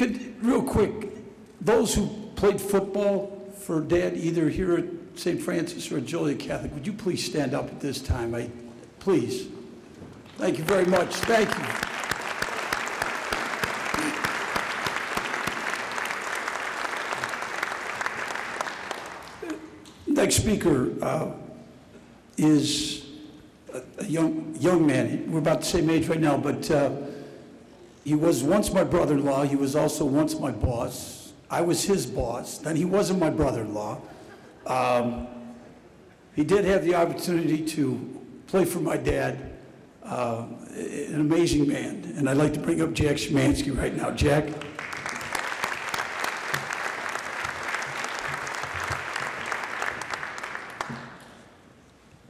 Real quick, those who played football for Dad, either here at St. Francis or at Joliet Catholic, would you please stand up at this time? Please. Thank you very much. Thank you. Next speaker is a young man. We're about the same age right now, but he was once my brother-in-law. He was also once my boss. I was his boss. Then he wasn't my brother-in-law. He did have the opportunity to play for my dad. An amazing man. And I'd like to bring up Jack Szymanski right now. Jack.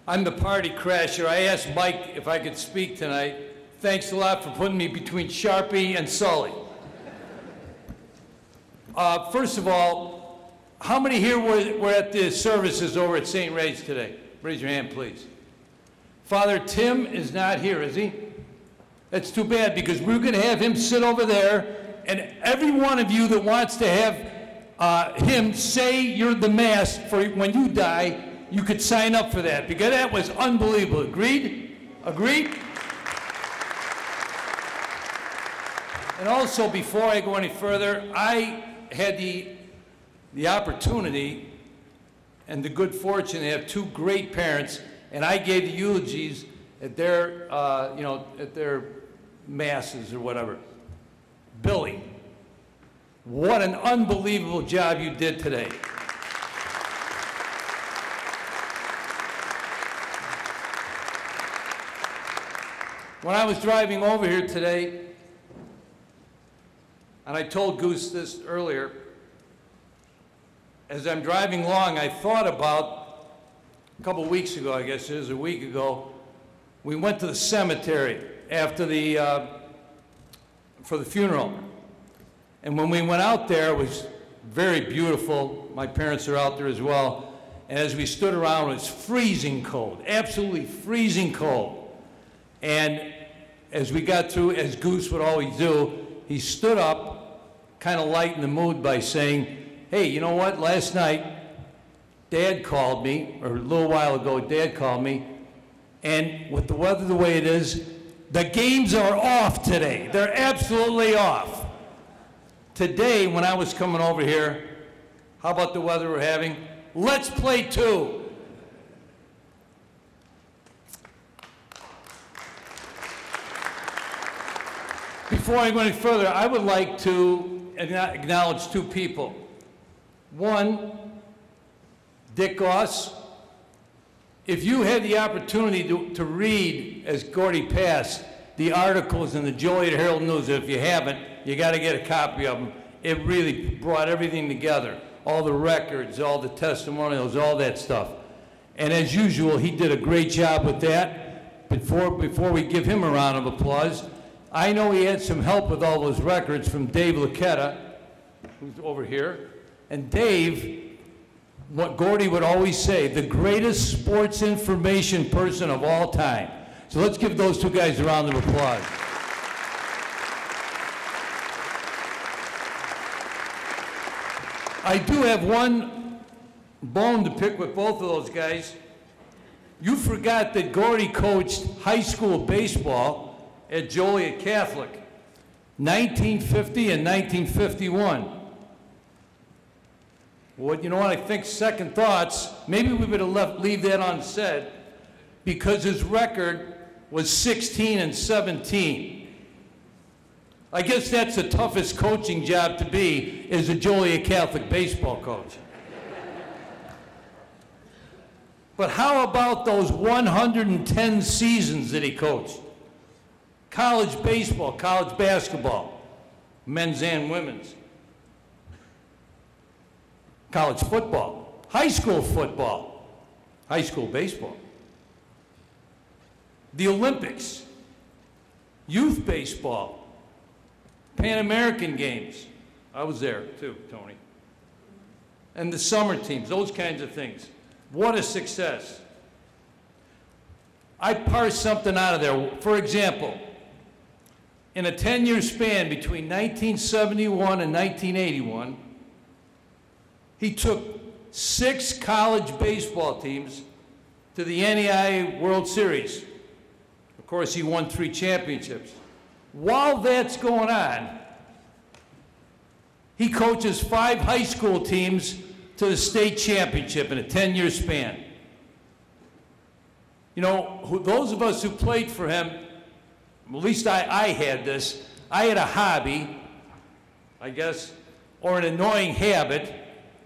I'm the party crasher. I asked Mike if I could speak tonight. Thanks a lot for putting me between Sharpie and Sully. First of all, how many here were at the services over at St. Ray's today? Raise your hand, please. Father Tim is not here, is he? That's too bad, because we're going to have him sit over there, and every one of you that wants to have him say you're the Mass for when you die, you could sign up for that, because that was unbelievable. Agreed? Agreed? And also, before I go any further, I had the opportunity and the good fortune to have two great parents, and I gave the eulogies at their, at their masses or whatever. Billy, what an unbelievable job you did today. When I was driving over here today, and I told Goose this earlier, as I'm driving along, I thought about, a couple of weeks ago, I guess it was a week ago, we went to the cemetery after for the funeral. And when we went out there, it was very beautiful. My parents are out there as well. And as we stood around, it was freezing cold, absolutely freezing cold. And as we got through, as Goose would always do, he stood up, kind of lightened the mood by saying, hey, you know what, last night, Dad called me, or a little while ago, Dad called me, and with the weather the way it is, the games are off today. They're absolutely off. Today, when I was coming over here, how about the weather we're having? Let's play two. Before I go any further, I would like to acknowledge two people. One, Dick Goss. If you had the opportunity to read, as Gordie passed, the articles in the Joliet Herald News, if you haven't, you got to get a copy of them. It really brought everything together, all the records, all the testimonials, all that stuff. And as usual, he did a great job with that. Before we give him a round of applause, I know he had some help with all those records from Dave Lucchetta, who's over here. And Dave, what Gordie would always say, the greatest sports information person of all time. So let's give those two guys a round of applause. I do have one bone to pick with both of those guys. You forgot that Gordie coached high school baseball at Joliet Catholic, 1950 and 1951. Well, you know what, I think second thoughts, maybe we would have leave that unsaid, because his record was 16 and 17. I guess that's the toughest coaching job to be, is a Joliet Catholic baseball coach. But how about those 110 seasons that he coached? College baseball, college basketball, men's and women's. College football, high school baseball. The Olympics, youth baseball, Pan American Games. I was there too, Tony. And the summer teams, those kinds of things. What a success. I parsed something out of there. For example, In a 10-year span between 1971 and 1981, he took 6 college baseball teams to the NAIA World Series. Of course, he won 3 championships. While that's going on, he coaches 5 high school teams to the state championship in a 10-year span. You know, those of us who played for him, at least I had this, I had a hobby, I guess, or an annoying habit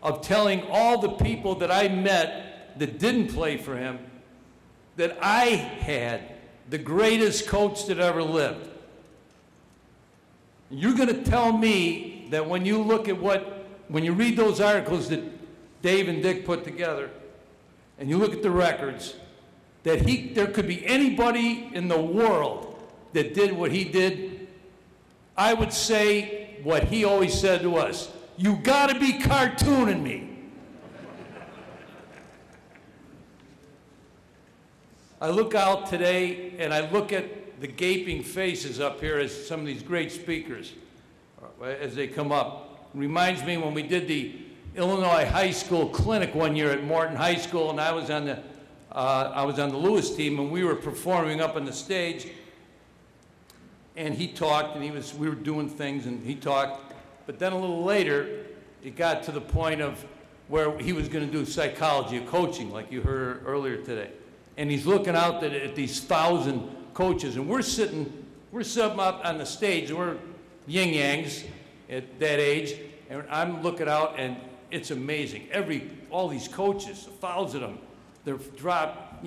of telling all the people that I met that didn't play for him that I had the greatest coach that ever lived. You're going to tell me that when you look at when you read those articles that Dave and Dick put together, and you look at the records, that there could be anybody in the world that did what he did? I would say what he always said to us: you gotta be cartooning me. I look out today and I look at the gaping faces up here as some of these great speakers, as they come up. It reminds me when we did the Illinois High School Clinic one year at Morton High School, and I was on the Lewis team, and we were performing up on the stage, and he talked, and we were doing things, and he talked, but then a little later, it got to the point of where he was going to do psychology of coaching, like you heard earlier today. And he's looking out at these 1,000 coaches, and we're sitting up on the stage, and we're yin-yangs at that age, and I'm looking out, and it's amazing. All these coaches, 1,000 of them, they're dropped,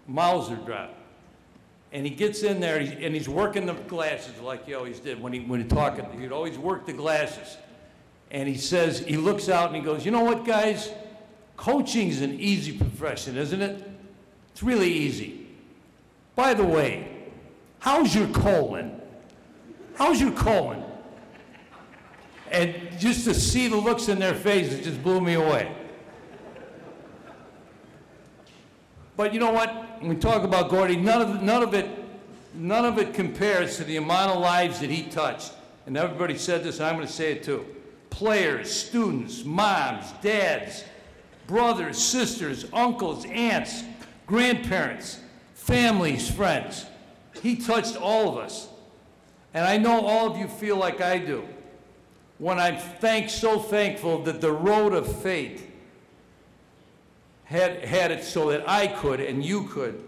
mouths are dropped. And he gets in there, and he's working the glasses like he always did when he talking. He'd always work the glasses. And he says, he looks out and he goes, you know what, guys? Coaching's an easy profession, isn't it? It's really easy. By the way, how's your colon? How's your colon? And just to see the looks in their faces just blew me away. But you know what? When we talk about Gordie, none of it compares to the amount of lives that he touched. And everybody said this, and I'm going to say it too. Players, students, moms, dads, brothers, sisters, uncles, aunts, grandparents, families, friends. He touched all of us. And I know all of you feel like I do. When I'm so thankful that the road of fate had it so that I could and you could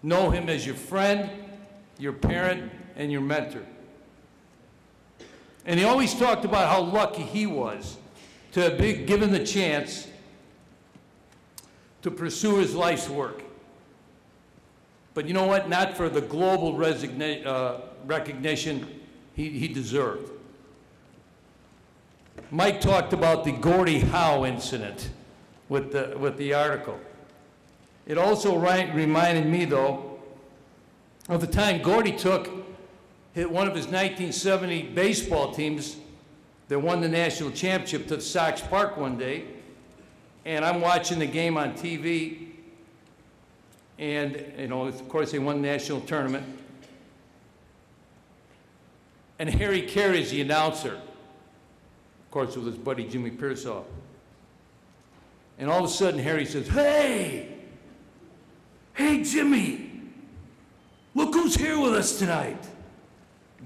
know him as your friend, your parent, and your mentor. And he always talked about how lucky he was to have been given the chance to pursue his life's work. But you know what? Not for the global recognition he deserved. Mike talked about the Gordie Howe incident with the article. It also reminded me, though, of the time Gordie took one of his 1970 baseball teams that won the national championship to Sox Park one day, and I'm watching the game on TV, and of course they won the national tournament, and Harry Carey's the announcer, of course with his buddy Jimmy Pearsall. And all of a sudden, Harry says, hey, Jimmy, look who's here with us tonight.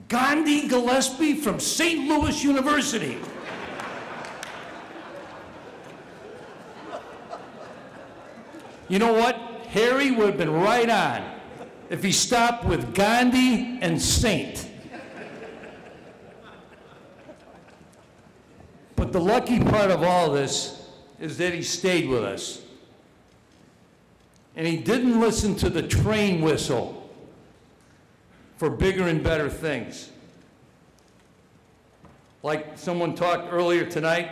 Gordie Gillespie from St. Louis University. You know what? Harry would have been right on if he stopped with Gandhi and Saint. But the lucky part of all this is that he stayed with us. And he didn't listen to the train whistle for bigger and better things. Like someone talked earlier tonight,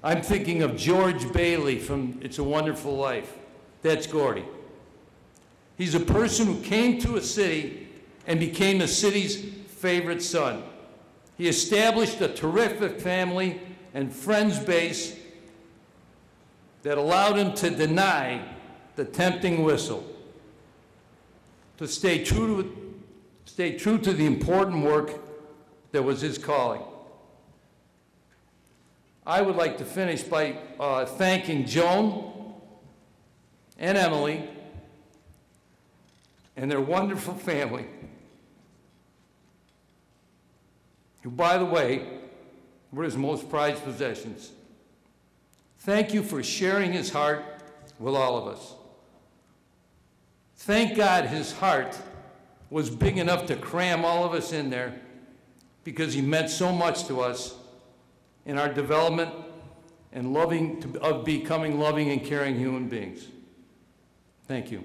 I'm thinking of George Bailey from It's a Wonderful Life. That's Gordie. He's a person who came to a city and became the city's favorite son. He established a terrific family and friends base that allowed him to deny the tempting whistle, to stay true stay true to the important work that was his calling. I would like to finish by thanking Joan and Emily and their wonderful family, who, by the way, were his most prized possessions. Thank you for sharing his heart with all of us. Thank God his heart was big enough to cram all of us in there, because he meant so much to us in our development and of becoming loving and caring human beings. Thank you.